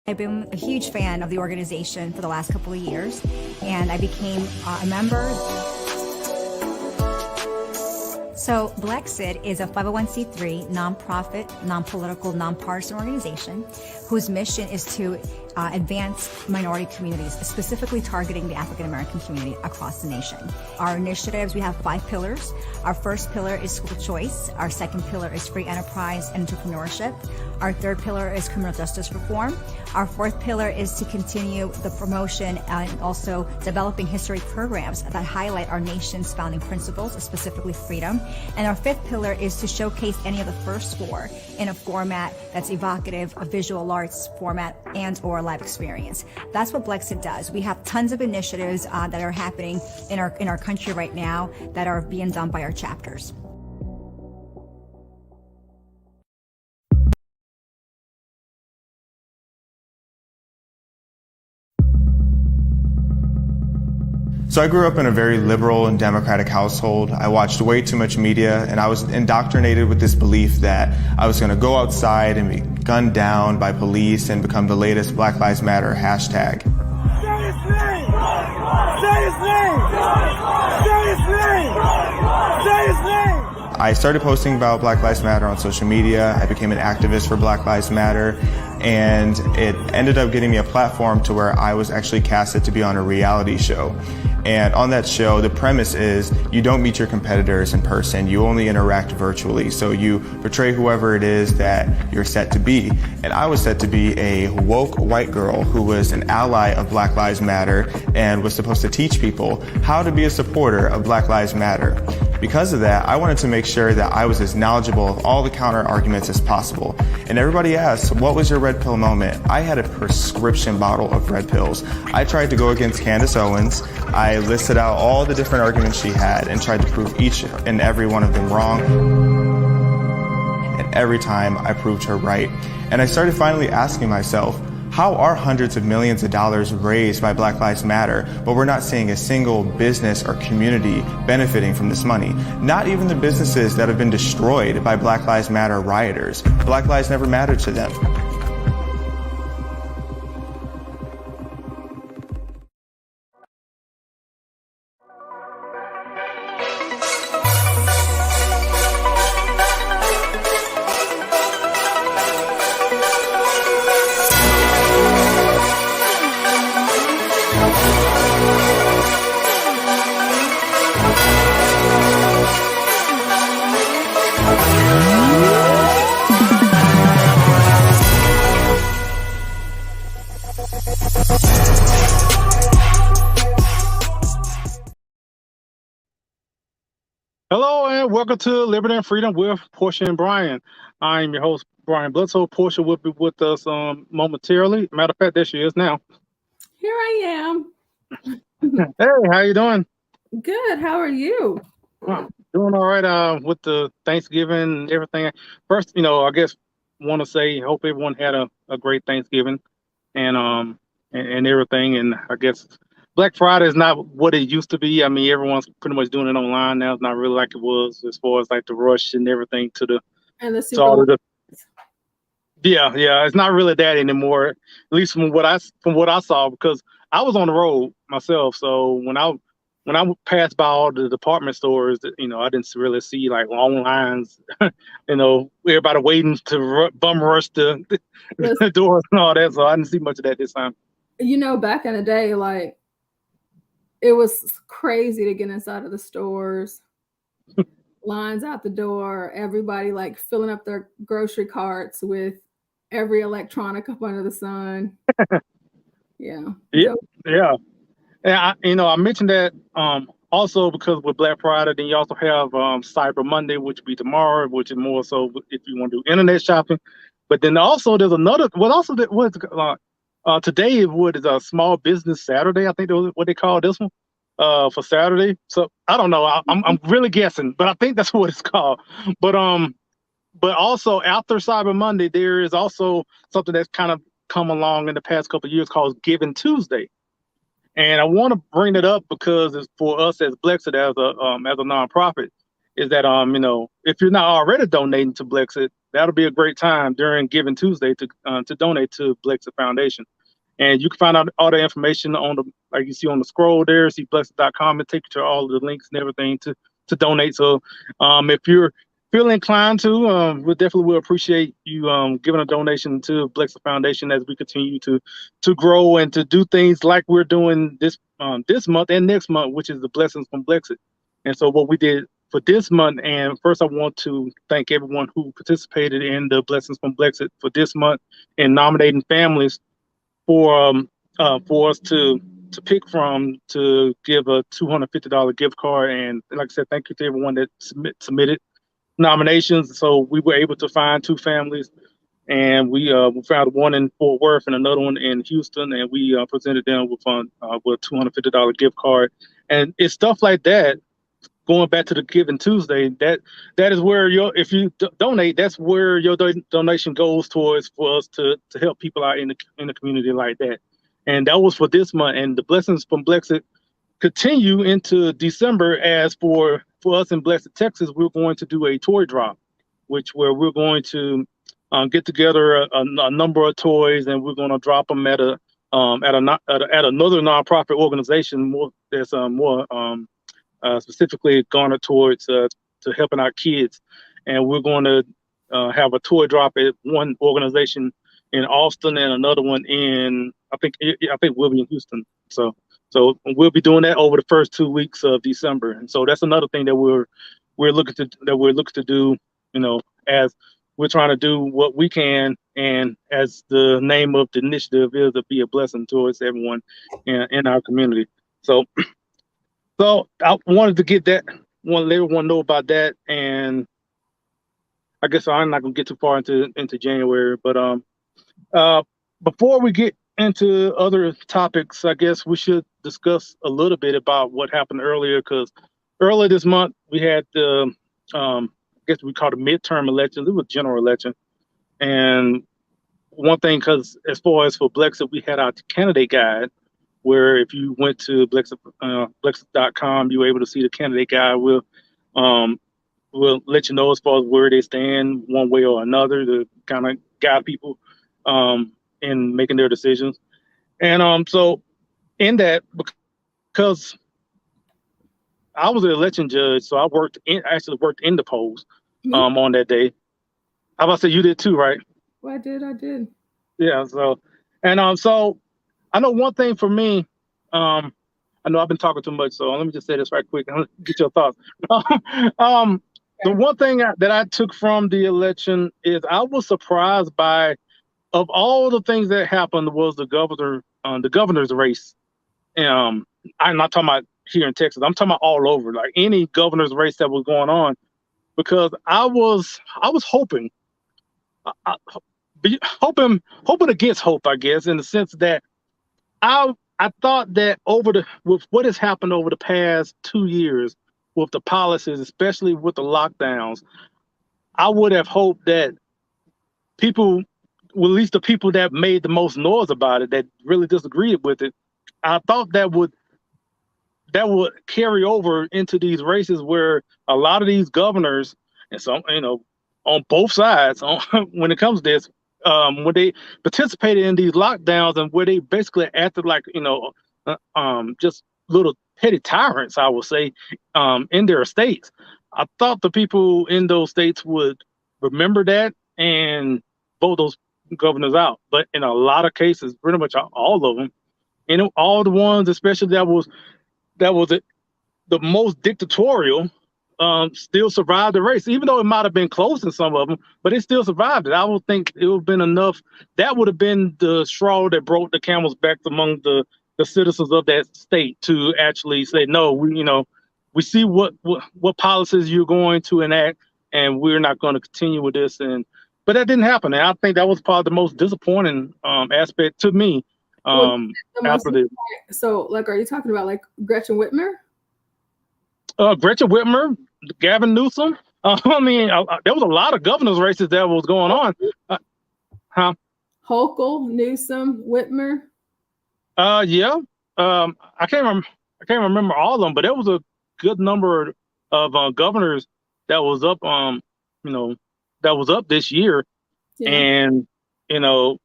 I've been a huge fan of the organization for the last couple of years, and I became a member. So BlackSid is a 501c3 nonprofit, non-political, nonpartisan organization whose mission is to advance minority communities, specifically targeting the African American community across the nation. Our initiatives, we have 5 pillars. Our first pillar is school choice. Our second pillar is free enterprise and entrepreneurship. Our third pillar is criminal justice reform. Our fourth pillar is to continue the promotion and also developing historic programs that highlight our nation's founding principles, specifically freedom. And our fifth pillar is to showcase any of the first 4 in a format that's evocative, a visual arts format, and or live experience. That's what BlackSid does. We have tons of initiatives that are happening in our country right now that are being done by our chapters. So I grew up in a very liberal and democratic household. I watched way too much media, and I was indoctrinated with this belief that I was going to go outside and be gunned down by police and become the latest Black Lives Matter hashtag. Say his name! Say his name! Say his name! Say his name! I started posting about Black Lives Matter on social media. I became an activist for Black Lives Matter, and it ended up getting me a platform to where I was actually casted to be on a reality show. And on that show, the premise is you don't meet your competitors in person, you only interact virtually. So you portray whoever it is that you're set to be. And I was set to be a woke white girl who was an ally of Black Lives Matter and was supposed to teach people how to be a supporter of Black Lives Matter. Because of that, I wanted to make sure that I was as knowledgeable of all the counter arguments as possible. And everybody asks, what was your red pill moment? I had a prescription bottle of red pills. I tried to go against Candace Owens. I listed out all the different arguments she had and tried to prove each and every one of them wrong. And every time I proved her right. And I started finally asking myself, how are hundreds of millions of dollars raised by Black Lives Matter, but we're not seeing a single business or community benefiting from this money? Not even the businesses that have been destroyed by Black Lives Matter rioters. Black lives never mattered to them. Hello and welcome to Liberty and Freedom with Porsha and Brian. I'm your host, Brian Bledsoe. Porsha will be with us momentarily. Matter of fact, there she is now. Here I am. Hey, how you doing? Good. How are you? Doing all right with the Thanksgiving and everything. First, I guess want to say hope everyone had a great Thanksgiving and everything. And I guess Black Friday is not what it used to be. I mean, everyone's pretty much doing it online now. It's not really like it was as far as like the rush and everything to the yeah. It's not really that anymore. At least from what I saw, because I was on the road myself. So when I passed by all the department stores, I didn't really see like long lines. Everybody waiting to bum rush the doors and all that. So I didn't see much of that this time. Back in the day, like, it was crazy to get inside of the stores, lines out the door, everybody like filling up their grocery carts with every electronic up under the sun. Yeah. And I mentioned that also because with Black Friday, then you also have Cyber Monday, which will be tomorrow, which is more so if you want to do internet shopping. But then also there's another. Well, also that was today. What is a small business Saturday? I think that was what they call this one for Saturday. So I don't know. I'm really guessing, but I think that's what it's called. But also after Cyber Monday, there is also something that's kind of come along in the past couple of years called Giving Tuesday. And I want to bring it up because it's for us as Blexit as a nonprofit, is that if you're not already donating to Blexit, that'll be a great time during Giving Tuesday to donate to Blexit Foundation. And you can find out all the information on like you see on the scroll there, see blexit.com, and take you to all of the links and everything to donate. So if you're feel inclined to, we definitely will appreciate you giving a donation to Blexit Foundation as we continue to grow and to do things like we're doing this month and next month, which is the Blessings from Blexit. And so what we did for this month, and first I want to thank everyone who participated in the Blessings from Blexit for this month in nominating families for us to pick from to give a $250 gift card. And like I said, thank you to everyone that submitted nominations. So we were able to find 2 families, and we found one in Fort Worth and another one in Houston, and we presented them with a $250 gift card. And it's stuff like that. Going back to the Giving Tuesday, that is where if you donate, that's where your donation goes towards for us to help people out in the community like that. And that was for this month. And the Blessings from Blexit continue into December. As for us in Blexit, Texas, we're going to do a toy drop, where we're going to get together a number of toys, and we're going to drop them at another nonprofit organization that's more specifically garnered towards to helping our kids. And we're going to have a toy drop at one organization in Austin and another one in I think we'll be in Houston. So we'll be doing that over the first 2 weeks of December. And so that's another thing that we're looking to do, as we're trying to do what we can, and as the name of the initiative is, to be a blessing towards everyone in our community. So I wanted to want to let everyone know about that. And I guess I'm not gonna get too far into January, but before we get into other topics, I guess we should discuss a little bit about what happened earlier, because earlier this month we had the I guess we call it midterm elections. It was general election. And one thing, because as far as for Blexit, we had our candidate guide, where if you went to Blexit.com, you were able to see the candidate guide. We'll let you know as far as where they stand one way or another to kind of guide people in making their decisions. And so in that, because I was an election judge, so I actually worked in the polls on that day. How about say you did too, right? Well, I did. Yeah. So I know one thing for me. I know I've been talking too much, so let me just say this right quick. Get your thoughts. The one thing that I took from the election is I was surprised by, of all the things that happened, was the governor's race. I'm not talking about here in Texas. I'm talking about all over, like any governor's race that was going on, because I was hoping against hope, I guess, in the sense that I thought that with what has happened over the past 2 years with the policies, especially with the lockdowns, I would have hoped that people, well, at least the people that made the most noise about it, that really disagreed with it, I thought that would carry over into these races where a lot of these governors, and some, on both sides, when it comes to this, when they participated in these lockdowns and where they basically acted like, just little petty tyrants, I would say, in their states. I thought the people in those states would remember that and vote those governors out. But in a lot of cases, pretty much all of them, all the ones, especially that was the most dictatorial, still survived the race, even though it might have been close in some of them, but it still survived it. I would think it would have been enough. That would have been the straw that broke the camel's back among the citizens of that state to actually say, no, we see what policies you're going to enact, and we're not going to continue with this. And but that didn't happen. And I think that was probably the most disappointing aspect to me after this. So, like, are you talking about like Gretchen Whitmer? Gretchen Whitmer, Gavin Newsom. I mean, there was a lot of governors' races that was going on. Hochul, Newsom, Whitmer. Yeah. I can't remember all of them, but there was a good number of governors that was up. That was up this year, and the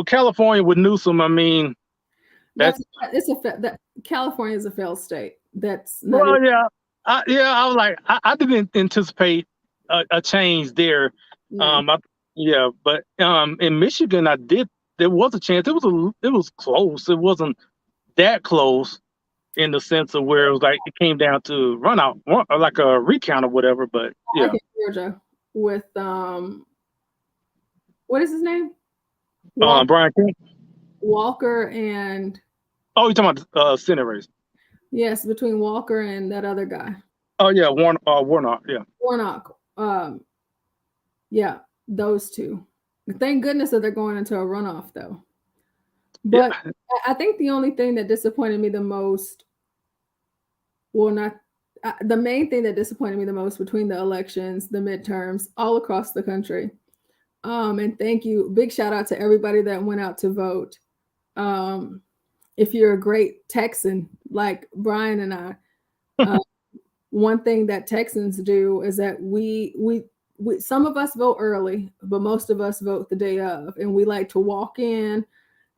California with Newsom. I mean, California is a failed state. That's not I was like, I didn't anticipate a change there. But in Michigan, I did. There was a chance. It was close. It wasn't that close in the sense of where it was like it came down to runout, like a recount or whatever. But yeah, Georgia with what is his name? Brian King. Walker and you're talking about Senate race. Yes, between Walker and that other guy. Oh yeah, Warnock. Yeah, Warnock. Yeah, those two. Thank goodness that they're going into a runoff, though. But I think the only thing that disappointed me the most, the main thing that disappointed me the most between the elections, the midterms, all across the country. And thank you. Big shout out to everybody that went out to vote. If you're a great Texan like Brian and I, one thing that Texans do is that we some of us vote early, but most of us vote the day of, and we like to walk in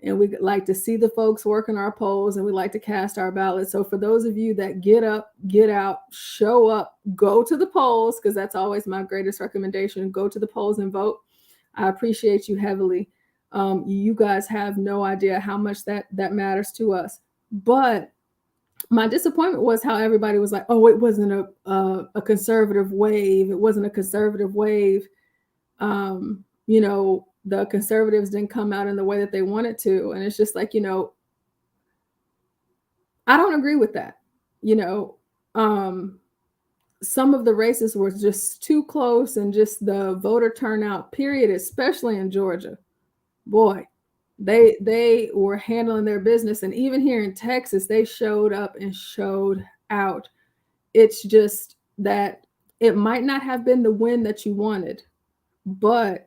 and we like to see the folks working our polls, and we like to cast our ballots. So for those of you that get up, get out, show up, go to the polls, because that's always my greatest recommendation. Go to the polls and vote. I appreciate you heavily. You guys have no idea how much that matters to us. But my disappointment was how everybody was like, oh, it wasn't a conservative wave. It wasn't a conservative wave. The conservatives didn't come out in the way that they wanted to. And it's just like, I don't agree with that. Some of the races were just too close, and just the voter turnout period, especially in Georgia, boy, they were handling their business. And even here in Texas, they showed up and showed out. It's just that it might not have been the win that you wanted, but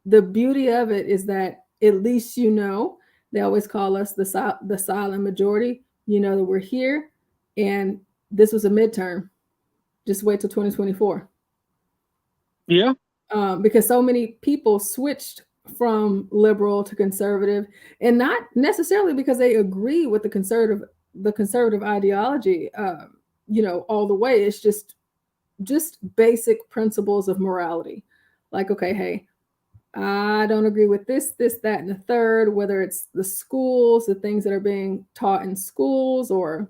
the beauty of it is that at least they always call us the silent majority. That we're here, and this was a midterm. Just wait till 2024. Yeah. Because so many people switched from liberal to conservative, and not necessarily because they agree with the conservative ideology, all the way. It's just basic principles of morality. Like, okay, hey, I don't agree with this, that, and the third, whether it's the schools, the things that are being taught in schools, or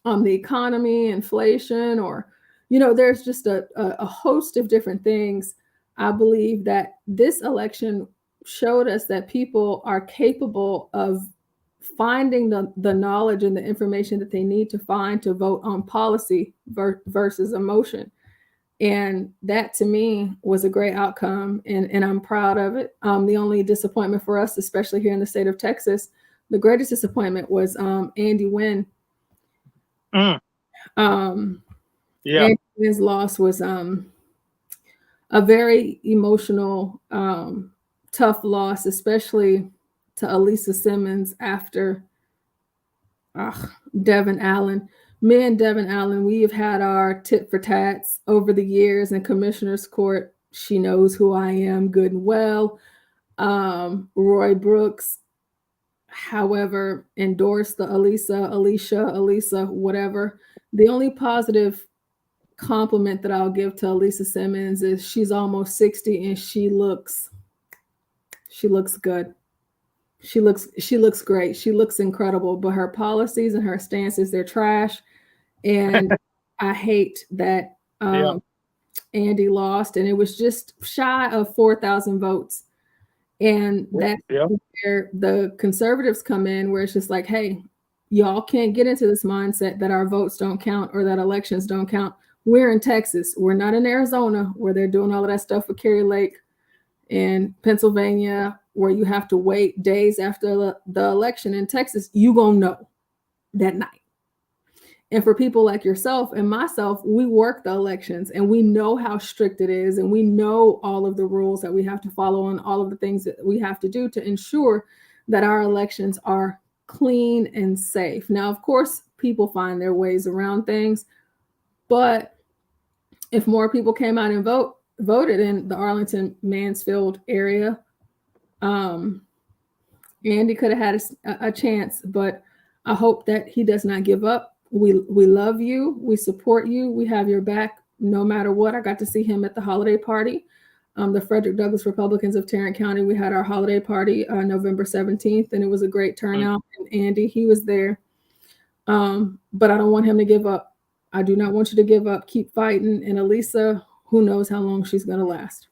the economy, inflation, or, there's just a host of different things. I believe that this election showed us that people are capable of finding the knowledge and the information that they need to find to vote on policy versus emotion. And that, to me, was a great outcome, and I'm proud of it. The only disappointment for us, especially here in the state of Texas, the greatest disappointment was Andy Wynn. Andy Wynn's loss was a very emotional, tough loss, especially to Elisa Simmons after Devin Allen. Me and Devin Allen, we have had our tit for tats over the years in Commissioner's Court. She knows who I am good and well. Roy Brooks, however, endorsed the Alicia, whatever. The only positive compliment that I'll give to Elisa Simmons is she's almost 60 and she looks good. She looks great. She looks incredible, but her policies and her stances, they're trash. And I hate that Andy lost, and it was just shy of 4,000 votes. And that's where the conservatives come in, where it's just like, hey, y'all can't get into this mindset that our votes don't count or that elections don't count. We're in Texas. We're not in Arizona where they're doing all of that stuff with Kerry Lake, in Pennsylvania where you have to wait days after the election. In Texas, you gonna know that night. And for people like yourself and myself, we work the elections and we know how strict it is, and we know all of the rules that we have to follow and all of the things that we have to do to ensure that our elections are clean and safe. Now, of course, people find their ways around things, but if more people came out and voted in the Arlington Mansfield area, Andy could have had a chance, but I hope that he does not give up. We love you. We support you. We have your back no matter what. I got to see him at the holiday party. The Frederick Douglass Republicans of Tarrant County, we had our holiday party November 17th, and it was a great turnout. And Andy, he was there. But I don't want him to give up. I do not want you to give up. Keep fighting. And Elisa, who knows how long she's going to last.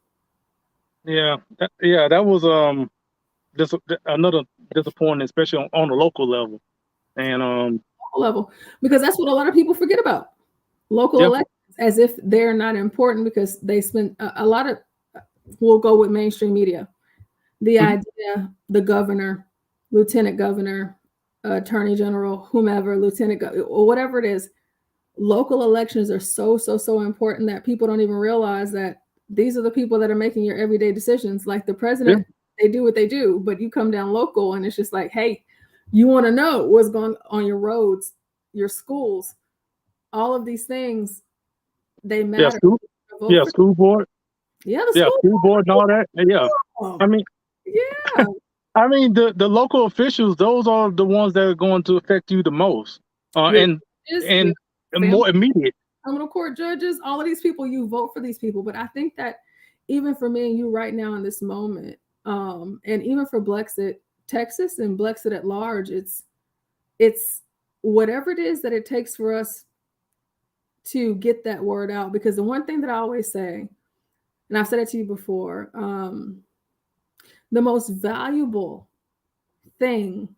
Yeah, that was another disappointing, especially on the local level. And level, because that's what a lot of people forget about local elections, as if they're not important, because they spend a lot of, we'll go with mainstream media, the idea, the governor, lieutenant governor, attorney general, whomever, lieutenant or whatever it is, local elections are so important that people don't even realize that these are the people that are making your everyday decisions. Like the president, they do what they do, but you come down local and it's just like, hey, you want to know what's going on your roads, your schools, all of these things, they matter. School board. School board and all that. Yeah. I mean, I mean the local officials, those are the ones that are going to affect you the most. And more immediate. Criminal court judges, all of these people, you vote for these people. But I think that even for me and you right now in this moment, and even for Blexit, Texas and Blexit at large, it's whatever it is that it takes for us to get that word out. Because the one thing that I always say, and I've said it to you before, the most valuable thing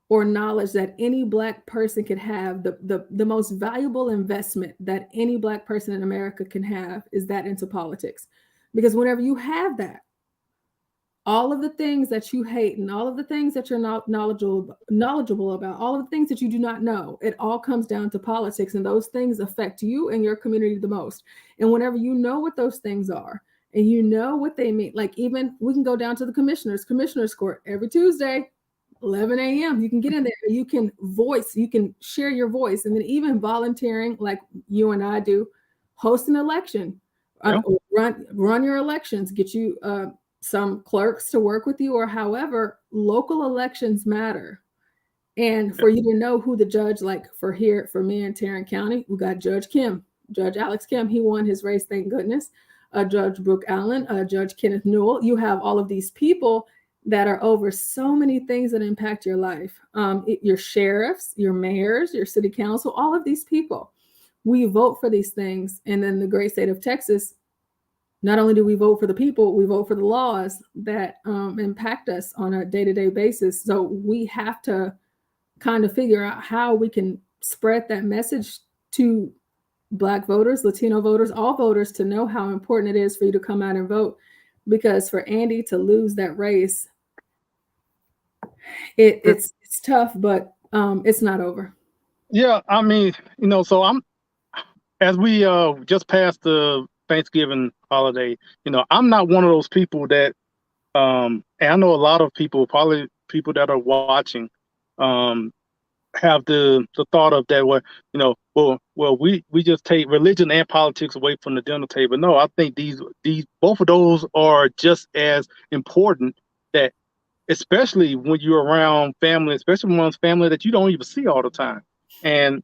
or knowledge that any Black person could have, the most valuable investment that any Black person in America can have is that into politics. Because whenever you have that, all of the things that you hate and all of the things that you're not knowledgeable about, all of the things that you do not know, it all comes down to politics. And those things affect you and your community the most. And whenever you know what those things are and you know what they mean, like even we can go down to the commissioner's court every Tuesday, 11 a.m. You can get in there, you can voice, you can share your voice. And then even volunteering like you and I do, host an election, run your elections, get you some clerks to work with you, or however, local elections matter. And for you to know who the judge, like for me in Tarrant County, we got Judge Alex Kim, he won his race, thank goodness. Judge Brooke Allen, Judge Kenneth Newell. You have all of these people that are over so many things that impact your life. Your sheriffs, your mayors, your city council, all of these people. We vote for these things. And then the great state of Texas, not only do we vote for the people, we vote for the laws that impact us on a day-to-day basis. So we have to kind of figure out how we can spread that message to Black voters, Latino voters, all voters, to know how important it is for you to come out and vote. Because for Andy to lose that race, it's tough, but it's not over. Yeah, I mean, so as we just passed the Thanksgiving holiday, I'm not one of those people that, and I know a lot of people, probably people that are watching, have the thought of that, we just take religion and politics away from the dinner table. No, I think these both of those are just as important, that especially when you're around family, especially amongst family that you don't even see all the time. And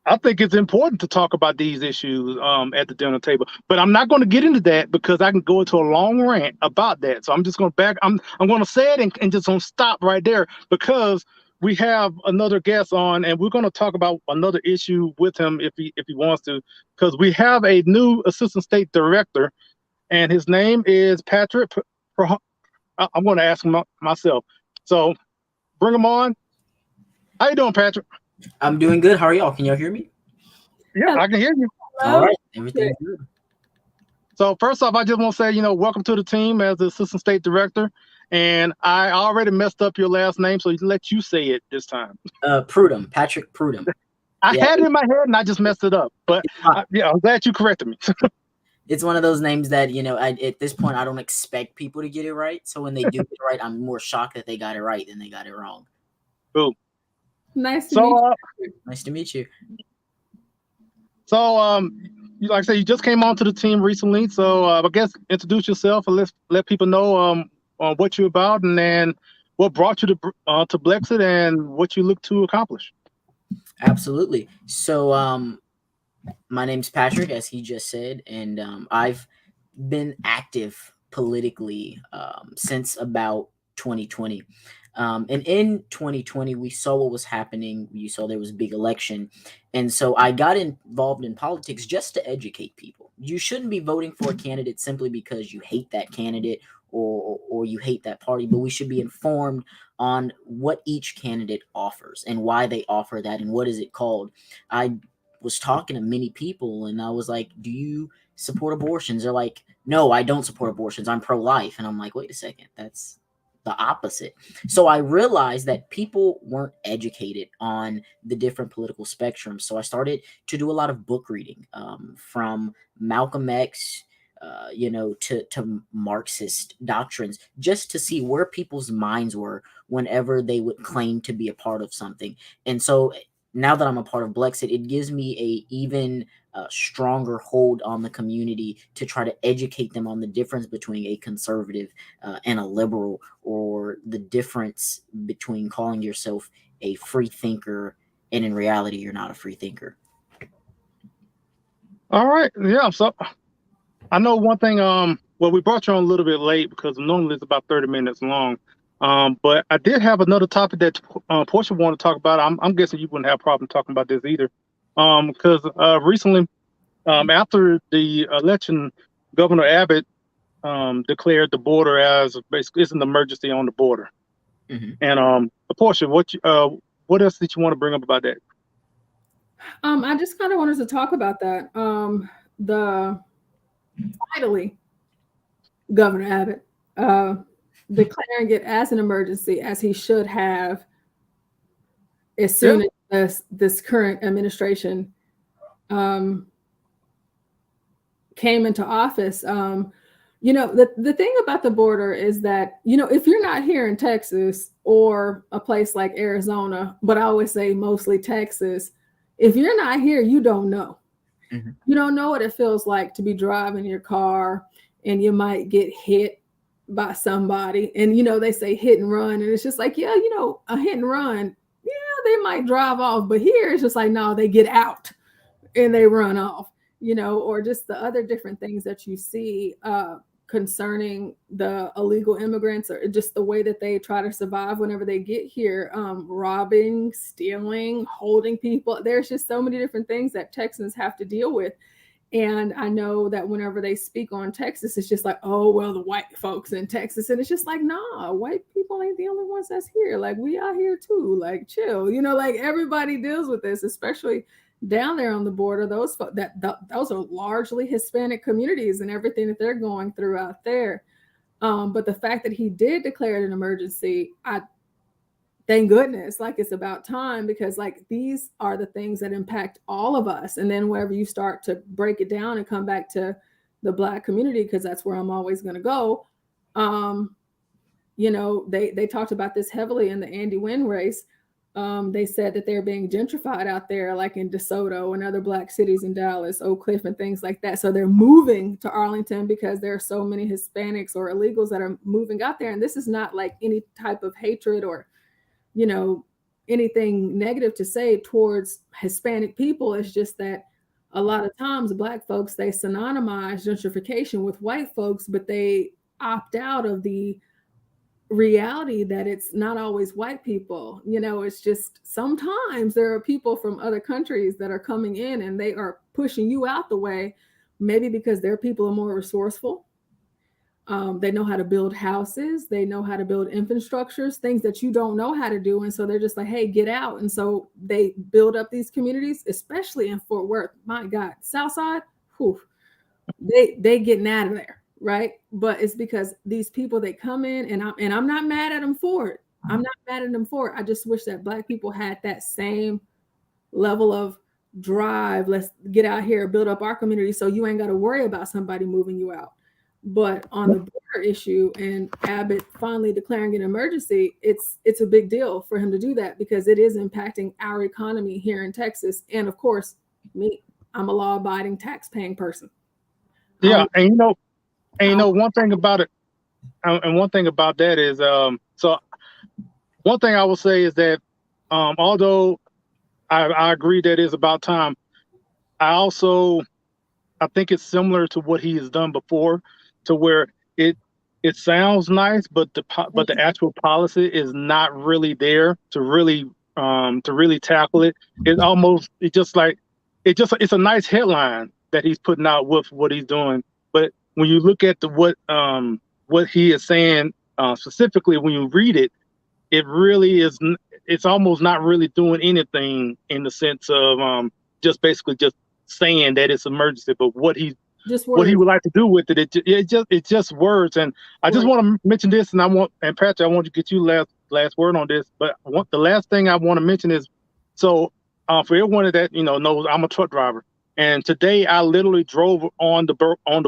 I think it's important to talk about these issues at the dinner table, but I'm not going to get into that because I can go into a long rant about that. So I'm just going to I'm going to say it and just going to stop right there, because we have another guest on and we're going to talk about another issue with him if he wants to, because we have a new assistant state director and his name is Patrick. I'm going to ask him myself. So bring him on. How you doing, Patrick? I'm doing good. How are y'all? Can y'all hear me? Yeah, I can hear you. All right, everything's good. So first off, I just want to say, welcome to the team as the assistant state director. And I already messed up your last name, so let you say it this time. Prudhomme, Patrick Prudhomme. I had it in my head and I just messed it up. But I'm glad you corrected me. It's one of those names that, at this point, I don't expect people to get it right. So when they do get it right, I'm more shocked that they got it right than they got it wrong. Cool. Nice to meet you. Nice to meet you. So, like I said, you just came onto the team recently. So I guess introduce yourself and let people know what you're about and then what brought you to Blexit and what you look to accomplish. Absolutely. So my name's Patrick, as he just said, and I've been active politically since about 2020. And in 2020, we saw what was happening. You saw there was a big election. And so I got involved in politics just to educate people. You shouldn't be voting for a candidate simply because you hate that candidate or you hate that party, but we should be informed on what each candidate offers and why they offer that and what is it called. I was talking to many people and I was like, do you support abortions? They're like, no, I don't support abortions. I'm pro-life. And I'm like, wait a second, that's the opposite. So I realized that people weren't educated on the different political spectrums. So I started to do a lot of book reading from Malcolm X, to Marxist doctrines, just to see where people's minds were whenever they would claim to be a part of something. And so now that I'm a part of Blexit, it gives me a even stronger hold on the community to try to educate them on the difference between a conservative and a liberal, or the difference between calling yourself a free thinker and in reality you're not a free thinker. All right. Yeah. So I know one thing. Well, we brought you on a little bit late because normally it's about 30 minutes long. But I did have another topic that Porsha wanted to talk about. I'm guessing you wouldn't have a problem talking about this either. Because recently, after the election, Governor Abbott declared the border as basically it's an emergency on the border. Mm-hmm. And Porsha, what else did you want to bring up about that? I just kind of wanted to talk about that. Finally, Governor Abbott declaring it as an emergency, as he should have, as soon as this current administration came into office. The thing about the border is that, if you're not here in Texas or a place like Arizona, but I always say mostly Texas, if you're not here, you don't know. Mm-hmm. You don't know what it feels like to be driving your car and you might get hit by somebody. And, they say hit and run. And it's just like, a hit and run, they might drive off. But here it's just like, no, they get out and they run off, or just the other different things that you see concerning the illegal immigrants, or just the way that they try to survive whenever they get here, robbing, stealing, holding people. There's just so many different things that Texans have to deal with. And I know that whenever they speak on Texas, it's just like, oh, well, the white folks in Texas. And it's just like, nah, white people ain't the only ones that's here. Like, we are here too. Like, chill. Like everybody deals with this, especially down there on the border. Those are largely Hispanic communities and everything that they're going through out there. But the fact that he did declare it an emergency, thank goodness, like it's about time, because like these are the things that impact all of us. And then wherever you start to break it down and come back to the Black community, because that's where I'm always going to go. They talked about this heavily in the Andy Wynn race. They said that they're being gentrified out there, like in DeSoto and other Black cities in Dallas, Oak Cliff and things like that. So they're moving to Arlington because there are so many Hispanics or illegals that are moving out there. And this is not like any type of hatred or anything negative to say towards Hispanic people. It's just that a lot of times Black folks, they synonymize gentrification with white folks, but they opt out of the reality that it's not always white people. It's just sometimes there are people from other countries that are coming in and they are pushing you out the way, maybe because their people are more resourceful. They know how to build houses. They know how to build infrastructures, things that you don't know how to do. And so they're just like, hey, get out. And so they build up these communities, especially in Fort Worth. My God, Southside, whew, they getting out of there, right? But it's because these people, they come in, and I'm not mad at them for it. I'm not mad at them for it. I just wish that Black people had that same level of drive. Let's get out here, build up our community, so you ain't got to worry about somebody moving you out. But on the border issue and Abbott finally declaring an emergency, it's a big deal for him to do that, because it is impacting our economy here in Texas. And of course, me, I'm a law-abiding, tax-paying person. Yeah, and one thing about it, and one thing about that is, so one thing I will say is that, although I agree that it's about time, I think it's similar to what he has done before, to where it sounds nice, but the actual policy is not really there to really tackle it. It's a nice headline that he's putting out with what he's doing, but when you look at what he is saying specifically, when you read it, it really is. It's almost not really doing anything in the sense of just basically just saying that it's emergency, but what he would like to do with it, it's just words. And I just want to mention this, and Patrick, I want to get you last word on this. But the last thing I want to mention is, so for everyone that knows, I'm a truck driver, and today I literally drove on the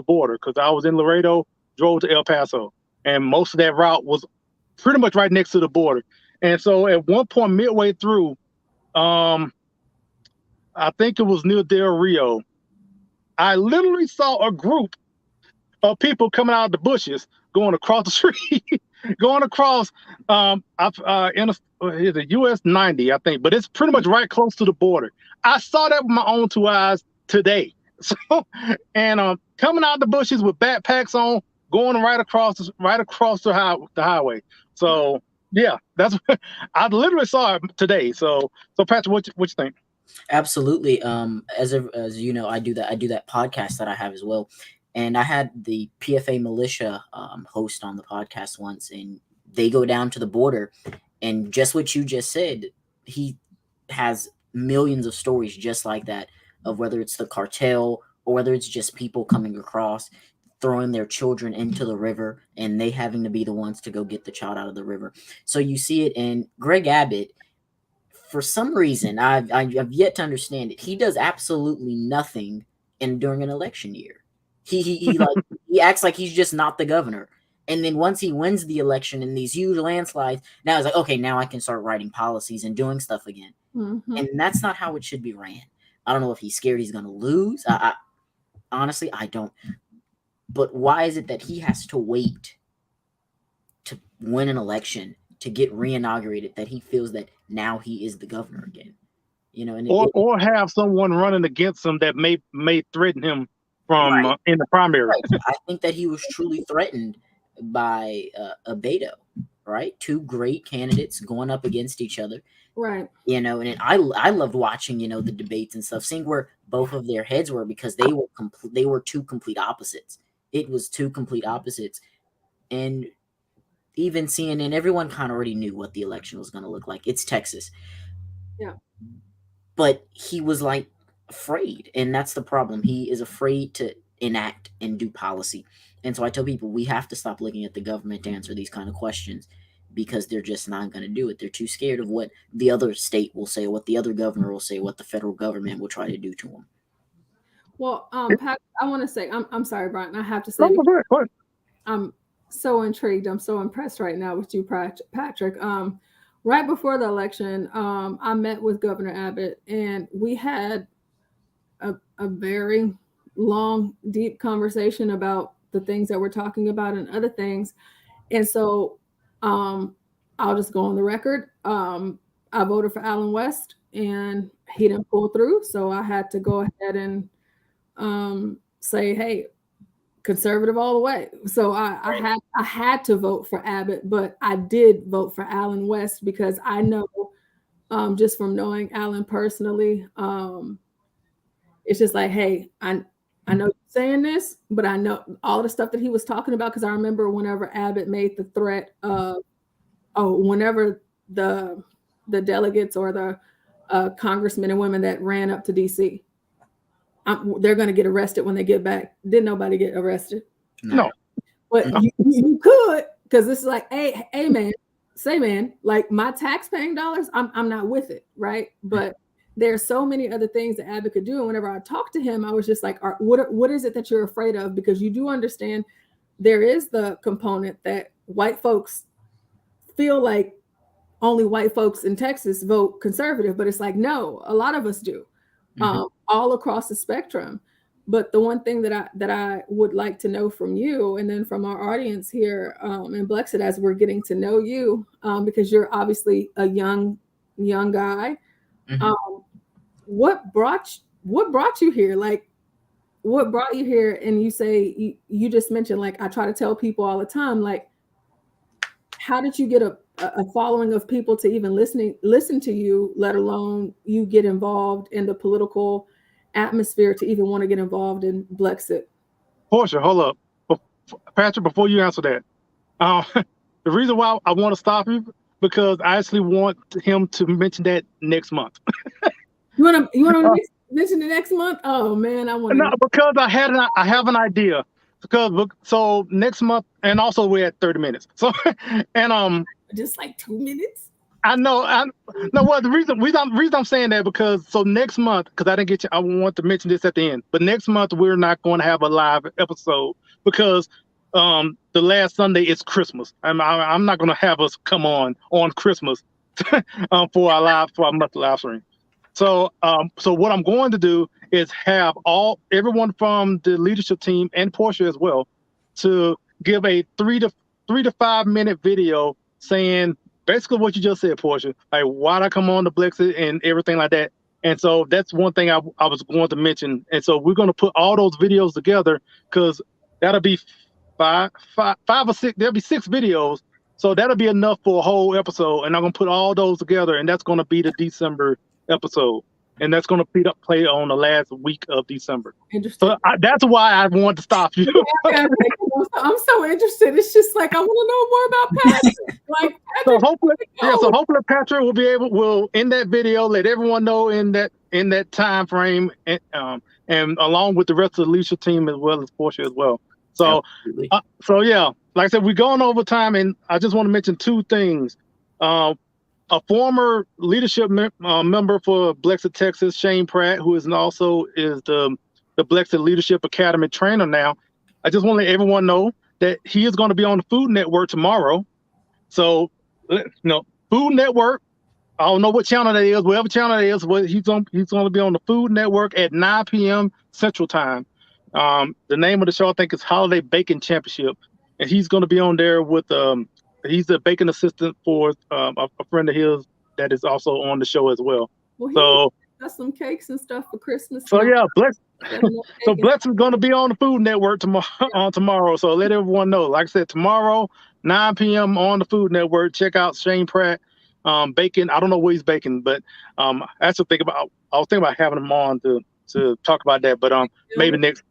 border, because I was in Laredo, drove to El Paso, and most of that route was pretty much right next to the border. And so at one point midway through, I think it was near Del Rio, I literally saw a group of people coming out of the bushes, going across the street, going across in a US 90, I think, but it's pretty much right close to the border. I saw that with my own two eyes today. So, and coming out of the bushes with backpacks on, going right across the highway. So yeah, that's I literally saw it today. So Patrick, what you think? Absolutely. As you know, I do that podcast that I have as well, and I had the PFA militia host on the podcast once, and they go down to the border, and just what you just said, he has millions of stories just like that, of whether it's the cartel or whether it's just people coming across, throwing their children into the river, and they having to be the ones to go get the child out of the river. So you see it. And Greg Abbott, for some reason, I've yet to understand it, he does absolutely nothing during an election year. He acts like he's just not the governor. And then once he wins the election in these huge landslides, now he's like, okay, now I can start writing policies and doing stuff again. Mm-hmm. And that's not how it should be ran. I don't know if he's scared he's going to lose. Honestly, I don't. But why is it that he has to wait to win an election to get re-inaugurated, that he feels that now he is the governor again? And or have someone running against him that may threaten him from in the primary. Right. I think that he was truly threatened by a Beto, right? Two great candidates going up against each other. Right. And I loved watching, the debates and stuff, seeing where both of their heads were, because they were two complete opposites. It was two complete opposites. And even CNN, everyone kind of already knew what the election was going to look like. It's Texas. Yeah. But he was like afraid. And that's the problem. He is afraid to enact and do policy. And so I tell people, we have to stop looking at the government to answer these kind of questions, because they're just not going to do it. They're too scared of what the other state will say, what the other governor will say, what the federal government will try to do to them. Well, Pat, I want to say, I'm sorry, Brian, I have to say, go ahead. I'm so intrigued. I'm so impressed right now with you, Patrick. Right before the election, I met with Governor Abbott, and we had a very long, deep conversation about the things that we're talking about and other things. And so I'll just go on the record. I voted for Allen West, and he didn't pull through. So I had to go ahead and say, hey, conservative all the way. So I had to vote for Abbott, but I did vote for Allen West, because I know, just from knowing Allen personally, it's just like, hey, I I know you're saying this, but I know all the stuff that he was talking about, because I remember whenever Abbott made the threat of, whenever the delegates or the congressmen and women that ran up to DC, they're going to get arrested when they get back. Didn't nobody get arrested? No. But you could, because it's like, hey man, say man, like my tax-paying dollars, I'm not with it, right? But there's so many other things that Abbott could do. And whenever I talked to him, I was just like, what is it that you're afraid of? Because you do understand there is the component that white folks feel like only white folks in Texas vote conservative, but it's like, no, a lot of us do, all across the spectrum. But the one thing that I would like to know from you, and then from our audience here in Blexit, as we're getting to know you, because you're obviously a young guy, what brought you here? Like, what brought you here? And you say you just mentioned, like, I try to tell people all the time, like, how did you get a following of people to even listen to you, let alone you get involved in the political atmosphere to even want to get involved in Blexit? Porsha, hold up. Patrick, before you answer that, the reason why I want to stop you, because I actually want him to mention that next month. You want to mention it next month? Oh man, I want to. No, because I have an idea. So next month, and also we're at 30 minutes. So and just like 2 minutes. I know. Well, the reason I'm saying that, because so next month, because I didn't get you, I want to mention this at the end. But next month we're not going to have a live episode because the last Sunday is Christmas. I'm not going to have us come on Christmas for our monthly live stream. So what I'm going to do is have everyone from the leadership team and Porsha as well to give a 3 to 5 minute video saying basically what you just said, Porsha, like why'd I come on the Blexit and everything like that. And so that's one thing I was going to mention. And so we're going to put all those videos together, because that'll be five or six. There'll be 6 videos. So that'll be enough for a whole episode. And I'm going to put all those together, and that's going to be the December episode. And that's going to play on the last week of December. So that's why I want to stop you. I'm so interested. It's just like I want to know more about Patrick. Like, Patrick, so hopefully Patrick will in that video let everyone know in that time frame, and along with the rest of the leadership team as well as Porsha as well. So yeah, like I said, we're going over time, and I just want to mention 2 things. A former leadership member for Blexit Texas, Shane Pratt, who is also the Blexit Leadership Academy trainer now. I just want to let everyone know that he is going to be on the Food Network tomorrow. So, Food Network, I don't know what channel that is, whatever channel it is, he's going to be on the Food Network at 9 p.m. Central Time. The name of the show, I think, is Holiday Baking Championship. And he's going to be on there with he's a baking assistant for a friend of his that is also on the show as well. So got some cakes and stuff for Christmas. So yeah, Blexit is going to be on the Food Network tomorrow. So let everyone know. Like I said, tomorrow 9 p.m. on the Food Network. Check out Shane Pratt baking. I don't know what he's baking, but I was thinking about having him on to talk about that. But maybe next.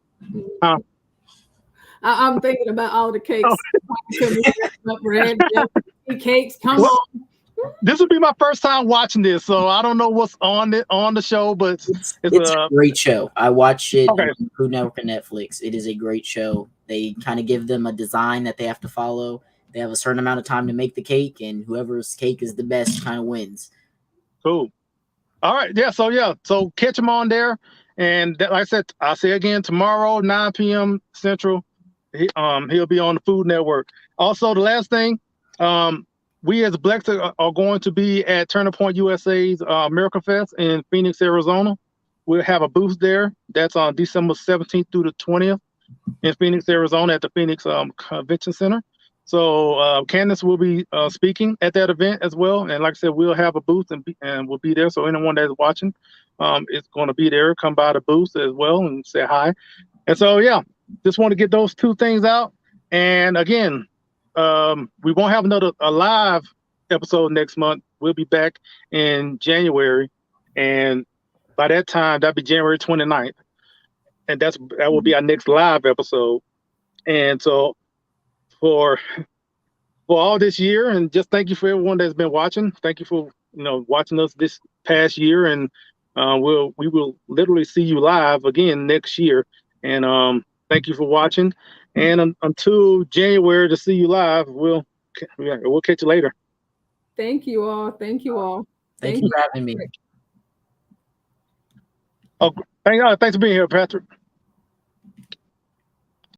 I'm thinking about all the cakes. Red cakes. Come on. This will be my first time watching this, so I don't know what's on the show, but it's a great show. I watch it on Food Network and Netflix. It is a great show. They kind of give them a design that they have to follow. They have a certain amount of time to make the cake, and whoever's cake is the best kind of wins. Cool. All right. Yeah. So catch them on there. And like I said, I'll say again, tomorrow, 9 p.m. Central, he'll be on the Food Network. Also, the last thing, we as Blexit are going to be at Turning Point USA's America Fest in Phoenix, Arizona. We'll have a booth there. That's on December 17th through the 20th in Phoenix, Arizona at the Phoenix Convention Center. So Candace will be speaking at that event as well. And like I said, we'll have a booth and we'll be there. So anyone that's watching is going to be there. Come by the booth as well and say hi. And so, yeah, just want to get those 2 things out. And again, we won't have a live episode next month. We'll be back in January. And by that time, that'll be January 29th. and that will be our next live episode. And so for all this year, and just thank you for everyone that's been watching. Thank you for watching us this past year, and we will literally see you live again next year. And thank you for watching. And until January to see you live, we'll catch you later. Thank you all. Thank you all. Thank you for having me. Oh, thanks for being here, Patrick.